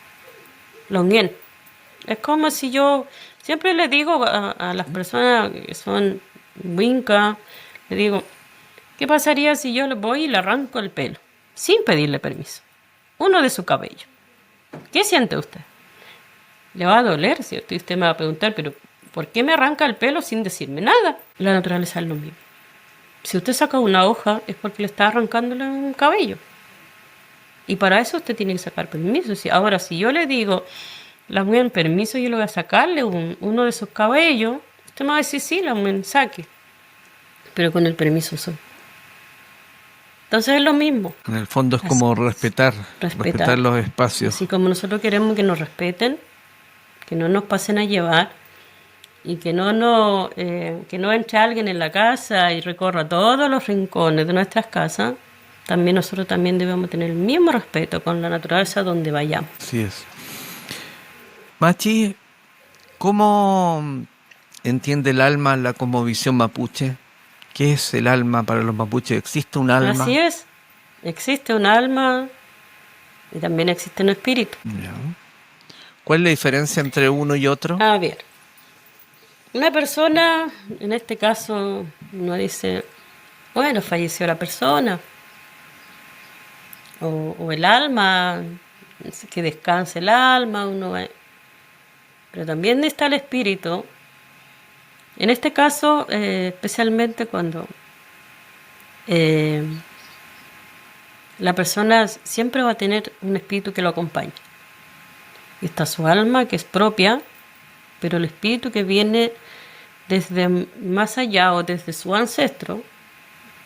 los nguen. Es como si yo siempre le digo a las personas que son winca, le digo, ¿qué pasaría si yo le voy y le arranco el pelo sin pedirle permiso? Uno de su cabello. ¿Qué siente usted? Le va a doler, ¿cierto? Y usted me va a preguntar, pero ¿por qué me arranca el pelo sin decirme nada? La naturaleza es lo mismo. Si usted saca una hoja es porque le está arrancándole un cabello. Y para eso usted tiene que sacar permiso. Ahora, si yo le digo, la mujer, permiso, yo le voy a sacarle uno de sus cabellos, usted me va a decir, sí, la mujer, saque. Pero con el permiso soy. Entonces es lo mismo. En el fondo es como respetar los espacios. Así como nosotros queremos que nos respeten, que no nos pasen a llevar y que no entre alguien en la casa y recorra todos los rincones de nuestras casas, también nosotros también debemos tener el mismo respeto con la naturaleza donde vayamos. Así es. Machi, ¿cómo entiende el alma la cosmovisión mapuche? ¿Qué es el alma para los mapuches? ¿Existe un alma? Así es. Existe un alma y también existe un espíritu. Ya. ¿Cuál es la diferencia entre uno y otro? A ver, una persona, en este caso, uno dice, bueno, falleció la persona, o el alma, que descanse el alma, pero también está el espíritu. En este caso, especialmente cuando la persona siempre va a tener un espíritu que lo acompaña. Está su alma, que es propia, pero el espíritu que viene desde más allá o desde su ancestro,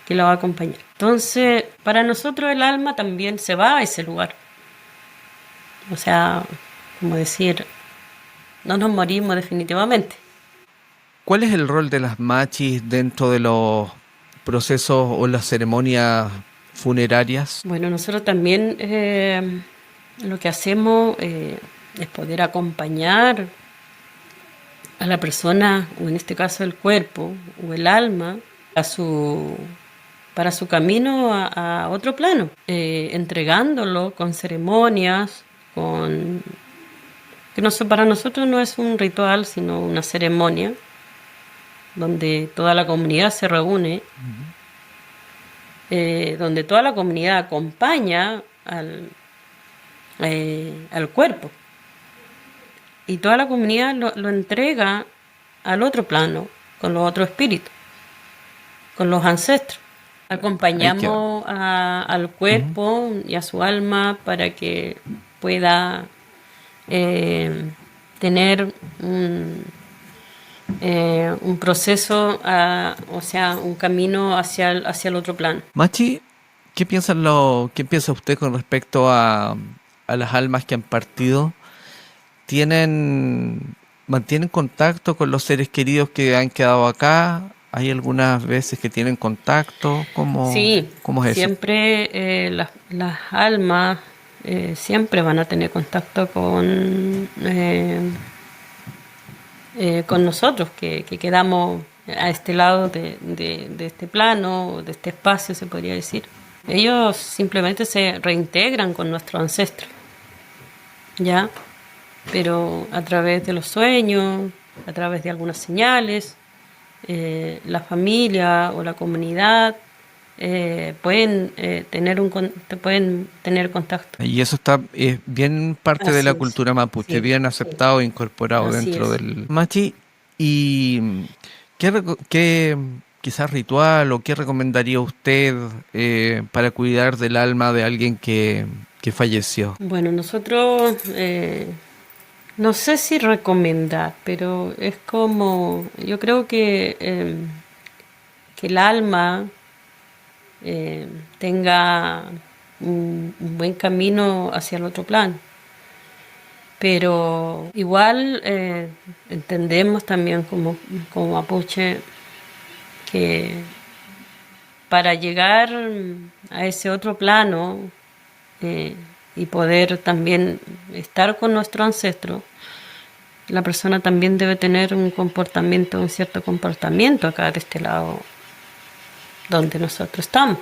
que la va a acompañar. Entonces, para nosotros el alma también se va a ese lugar. O sea, como decir, no nos morimos definitivamente. ¿Cuál es el rol de las machis dentro de los procesos o las ceremonias funerarias? Bueno, nosotros también lo que hacemos es poder acompañar a la persona, o en este caso el cuerpo o el alma, para su camino a otro plano, entregándolo con ceremonias, para nosotros no es un ritual, sino una ceremonia, donde toda la comunidad se reúne, donde toda la comunidad acompaña al cuerpo. Y toda la comunidad lo entrega al otro plano, con los otros espíritus, con los ancestros. Acompañamos al cuerpo y a su alma para que pueda tener un proceso, o sea, un camino hacia el otro plano. Machi, ¿qué piensa usted con respecto a las almas que han partido? ¿Mantienen contacto con los seres queridos que han quedado acá? ¿Hay algunas veces que tienen contacto? ¿Cómo es eso? Siempre las almas siempre van a tener contacto con nosotros, que quedamos a este lado de este plano, de este espacio, se podría decir. Ellos simplemente se reintegran con nuestros ancestros, ¿ya? Pero a través de los sueños, a través de algunas señales, la familia o la comunidad pueden tener contacto. Y eso es bien parte de la cultura mapuche, bien aceptado e incorporado dentro del Machi. ¿Y qué quizás ritual o qué recomendaría usted para cuidar del alma de alguien que falleció? Bueno, nosotros no sé si recomendar, pero es como, yo creo que el alma tenga un buen camino hacia el otro plano. Pero igual entendemos también como mapuche que para llegar a ese otro plano y poder también estar con nuestro ancestro, la persona también debe tener un cierto comportamiento acá de este lado donde nosotros estamos,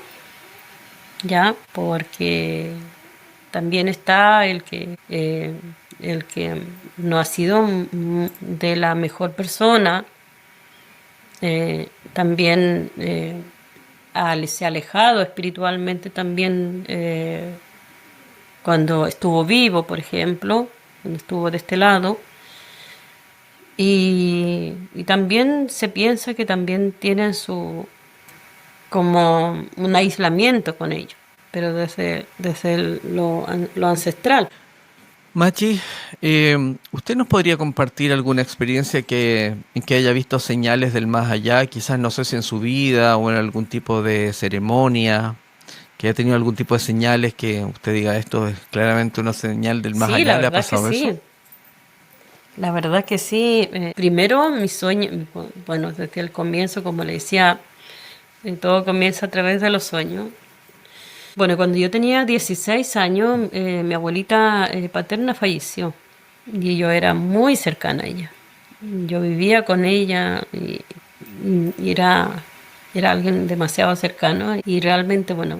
¿ya? Porque también está el que no ha sido de la mejor persona, también se ha alejado espiritualmente también cuando estuvo vivo, por ejemplo, cuando estuvo de este lado. Y también se piensa que también tienen como un aislamiento con ellos, pero desde lo ancestral. Machi, ¿usted nos podría compartir alguna experiencia en que haya visto señales del más allá? Quizás no sé si en su vida o en algún tipo de ceremonia, que haya tenido algún tipo de señales que usted diga esto es claramente una señal del más Sí, allá. la ¿Le ha verdad que pasado eso? sí. La verdad que sí. Primero, mi sueño, bueno, desde el comienzo, como le decía, todo comienza a través de los sueños. Bueno, cuando yo tenía 16 años, mi abuelita paterna falleció y yo era muy cercana a ella. Yo vivía con ella y era alguien demasiado cercano y realmente, bueno,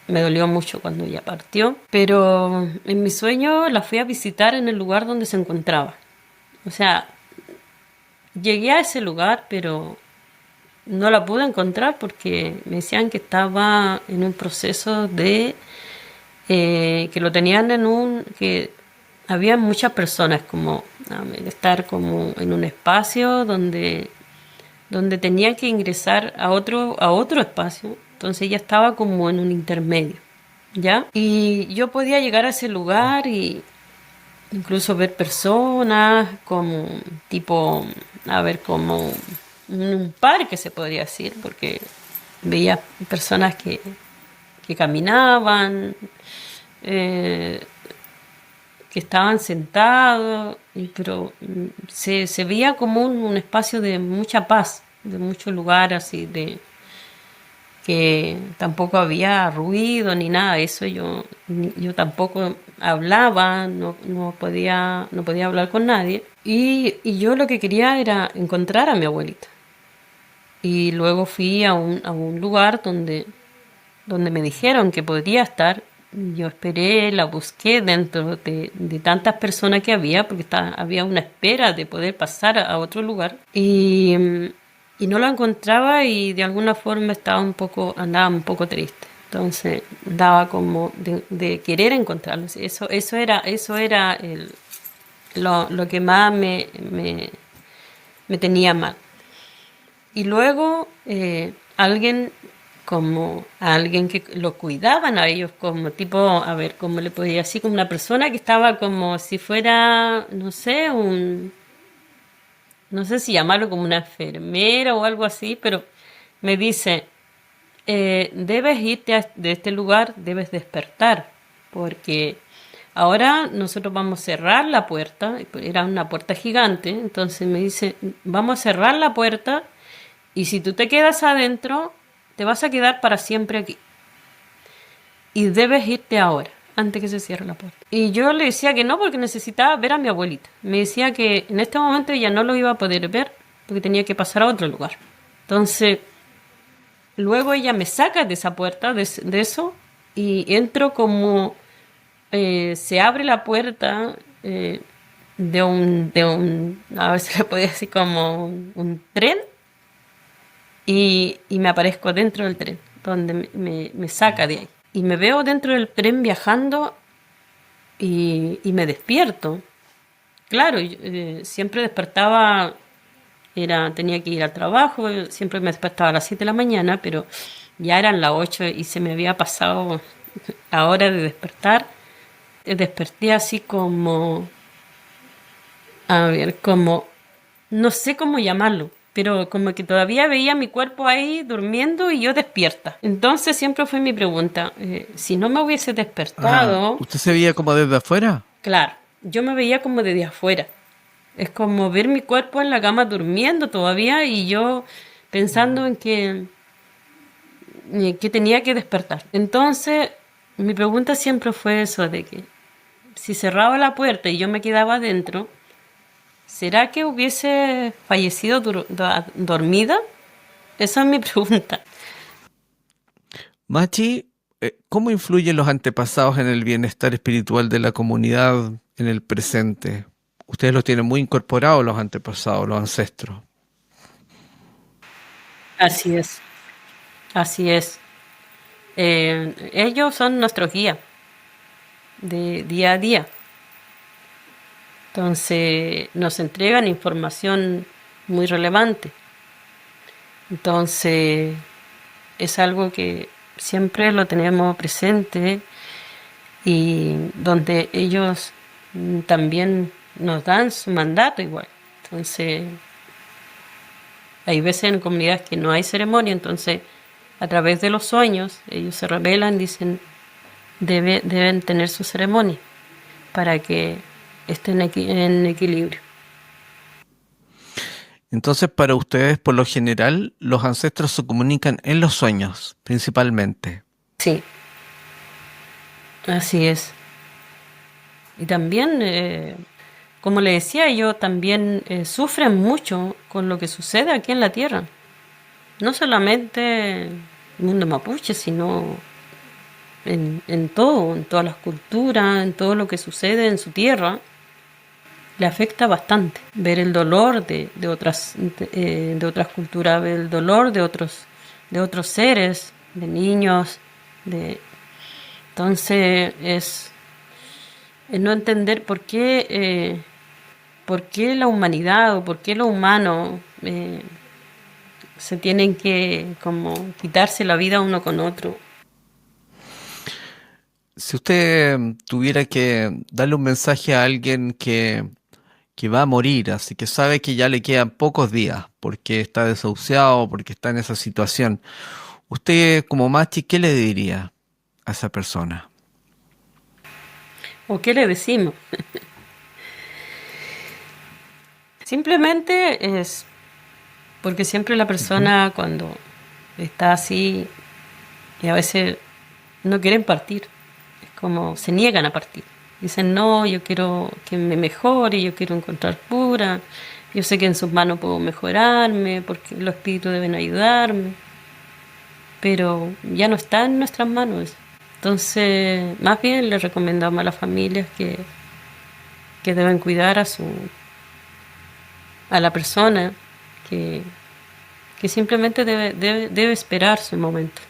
me dolió mucho cuando ella partió. Pero en mi sueño la fui a visitar en el lugar donde se encontraba. O sea, llegué a ese lugar, pero no la pude encontrar porque me decían que estaba en un proceso de que lo tenían que había muchas personas como estar como en un espacio donde tenía que ingresar a otro espacio. Entonces ella estaba como en un intermedio, ¿ya? Y yo podía llegar a ese lugar y incluso ver personas como tipo, a ver, como un parque se podría decir, porque veía personas que caminaban, eh, que estaban sentados, pero se veía como un espacio de mucha paz, de mucho lugar así, de que tampoco había ruido ni nada de eso. Yo tampoco hablaba, no podía hablar con nadie. Y yo lo que quería era encontrar a mi abuelita. Y luego fui a un lugar donde me dijeron que podría estar. Yo esperé, la busqué dentro de tantas personas que había, porque había una espera de poder pasar a otro lugar. Y no la encontraba y de alguna forma andaba un poco triste. Entonces daba como de querer encontrarlo. Eso era lo que más me tenía mal. Y luego alguien que lo cuidaban a ellos, como tipo, a ver, como le podía decir, como una persona que estaba como si fuera, no sé, no sé si llamarlo como una enfermera o algo así, pero me dice, debes irte de este lugar, debes despertar, porque ahora nosotros vamos a cerrar la puerta, era una puerta gigante, entonces me dice, vamos a cerrar la puerta y si tú te quedas adentro, te vas a quedar para siempre aquí. Y debes irte ahora, antes que se cierre la puerta. Y yo le decía que no, porque necesitaba ver a mi abuelita. Me decía que en este momento ella no lo iba a poder ver, porque tenía que pasar a otro lugar. Entonces, luego ella me saca de esa puerta, de eso, y entro como... se abre la puerta a ver si le podía decir como un tren, y me aparezco dentro del tren, donde me saca de ahí. Y me veo dentro del tren viajando y me despierto. Claro, siempre despertaba, tenía que ir al trabajo, siempre me despertaba a las 7 de la mañana, pero ya eran las 8 y se me había pasado la hora de despertar. Desperté así como, a ver, como, no sé cómo llamarlo, pero como que todavía veía mi cuerpo ahí durmiendo y yo despierta. Entonces siempre fue mi pregunta, si no me hubiese despertado, ¿Usted se veía como desde afuera? claro, yo me veía como desde afuera. Es como ver mi cuerpo en la cama durmiendo todavía y yo pensando en que que tenía que despertar. Entonces, mi pregunta siempre fue eso, de que si cerraba la puerta y yo me quedaba adentro, ¿será que hubiese fallecido dormida? Esa es mi pregunta. Machi, ¿cómo influyen los antepasados en el bienestar espiritual de la comunidad en el presente? Ustedes los tienen muy incorporados, los antepasados, los ancestros. Así es, así es. Ellos son nuestros guías de día a día. Entonces nos entregan información muy relevante. Entonces es algo que siempre lo tenemos presente y donde ellos también nos dan su mandato igual. Entonces hay veces en comunidades que no hay ceremonia, entonces a través de los sueños ellos se revelan, dicen, deben tener su ceremonia para que estén en equilibrio. Entonces, para ustedes, por lo general, los ancestros se comunican en los sueños, principalmente. Sí, así es. Y también, como le decía, ellos también sufren mucho con lo que sucede aquí en la Tierra. No solamente el mundo mapuche, sino en todo, en todas las culturas, en todo lo que sucede en su tierra. Le afecta bastante ver el dolor de otras culturas, ver el dolor de otros seres, de niños, de entonces es no entender por qué la humanidad o por qué los humanos se tienen que como quitarse la vida uno con otro. Si usted tuviera que darle un mensaje a alguien que va a morir, así que sabe que ya le quedan pocos días porque está desahuciado, porque está en esa situación, usted como Machi, ¿qué le diría a esa persona? ¿O qué le decimos? Simplemente es porque siempre la Ujú. persona cuando está así y a veces no quieren partir, es como se niegan a partir. Dicen, no, yo quiero que me mejore, yo quiero encontrar cura, yo sé que en sus manos puedo mejorarme, porque los espíritus deben ayudarme, pero ya no está en nuestras manos. Entonces, más bien le recomendamos a las familias que deben cuidar a la persona, que, que simplemente debe esperar su momento.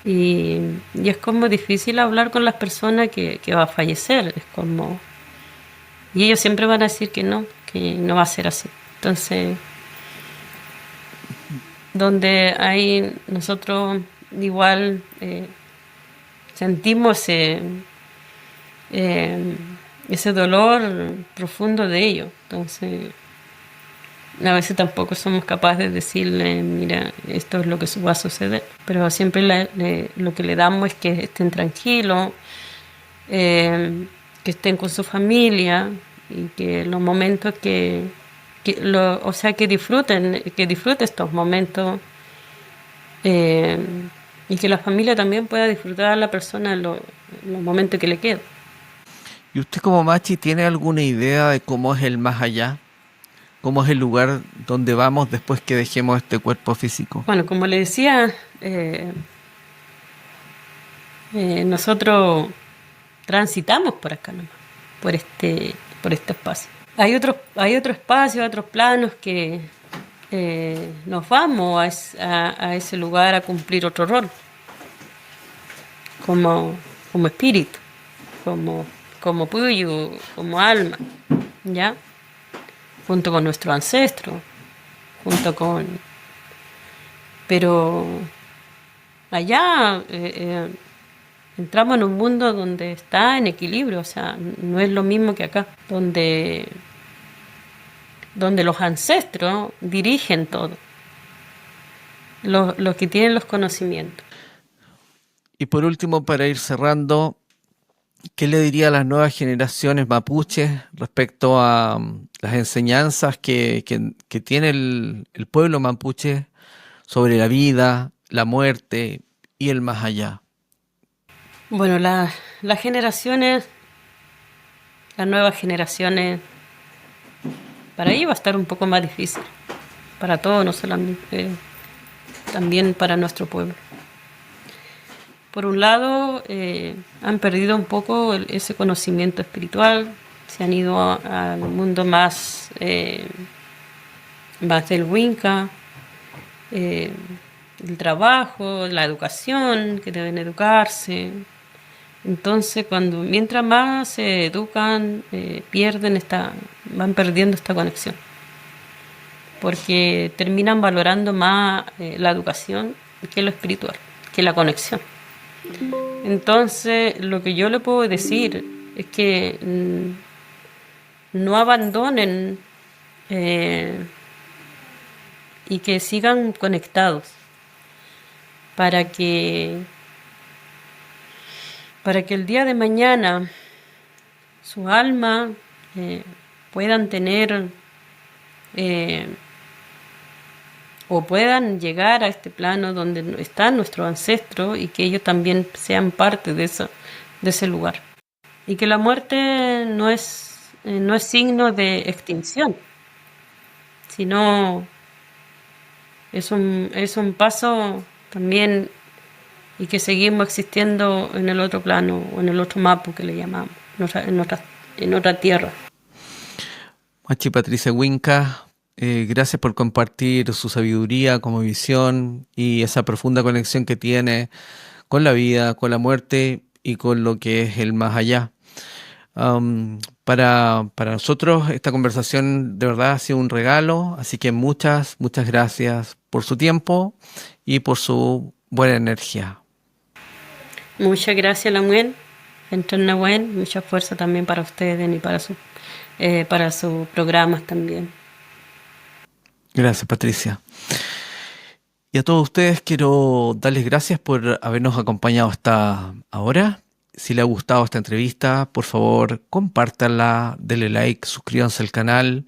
Y es como difícil hablar con las personas que va a fallecer, es como... Y ellos siempre van a decir que no va a ser así. Entonces, donde hay nosotros igual sentimos eh, ese dolor profundo de ellos. Entonces, a veces tampoco somos capaces de decirle, mira, esto es lo que va a suceder. Pero siempre lo que le damos es que estén tranquilos, que estén con su familia y que los momentos o sea, que disfruten estos momentos eh, y que la familia también pueda disfrutar a la persona los momentos que le quedan. ¿Y usted como Machi tiene alguna idea de cómo es el más allá? ¿Cómo es el lugar donde vamos después que dejemos este cuerpo físico? Bueno, como le decía, nosotros transitamos por acá nomás, por este espacio. Hay otro espacio, otros planos que nos vamos a ese lugar a cumplir otro rol, como espíritu, como puyo, como alma, ¿ya? Junto con nuestro ancestro, junto con... Pero allá entramos en un mundo donde está en equilibrio, o sea, no es lo mismo que acá, donde los ancestros dirigen todo, los que tienen los conocimientos. Y por último, para ir cerrando, ¿qué le diría a las nuevas generaciones mapuches respecto a las enseñanzas que tiene el pueblo mapuche sobre la vida, la muerte y el más allá? Bueno, las generaciones, las nuevas generaciones, para ellos va a estar un poco más difícil, para todos, no solamente, también para nuestro pueblo. Por un lado, han perdido un poco ese conocimiento espiritual, se han ido al mundo más del Winca, el trabajo, la educación, que deben educarse. Entonces, mientras más se educan, van perdiendo esta conexión, porque terminan valorando más la educación que lo espiritual, que la conexión. Entonces, lo que yo le puedo decir es que no abandonen y que sigan conectados para que el día de mañana su alma puedan tener o puedan llegar a este plano donde están nuestros ancestros y que ellos también sean parte de ese lugar. Y que la muerte no es signo de extinción, sino es un paso también, y que seguimos existiendo en el otro plano o en el otro mapa que le llamamos, en otra tierra. Machi Patricia Winca, gracias por compartir su sabiduría como visión y esa profunda conexión que tiene con la vida, con la muerte y con lo que es el más allá. Para nosotros esta conversación de verdad ha sido un regalo, así que muchas gracias por su tiempo y por su buena energía. Muchas gracias, Lamuel. Mucha fuerza también para ustedes y para sus programas también. Gracias, Patricia. Y a todos ustedes quiero darles gracias por habernos acompañado hasta ahora. Si les ha gustado esta entrevista, por favor, compártanla, denle like, suscríbanse al canal.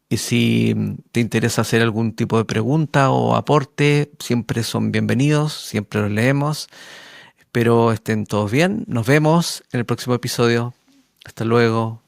Y si te interesa hacer algún tipo de pregunta o aporte, siempre son bienvenidos, siempre los leemos. Espero estén todos bien. Nos vemos en el próximo episodio. Hasta luego.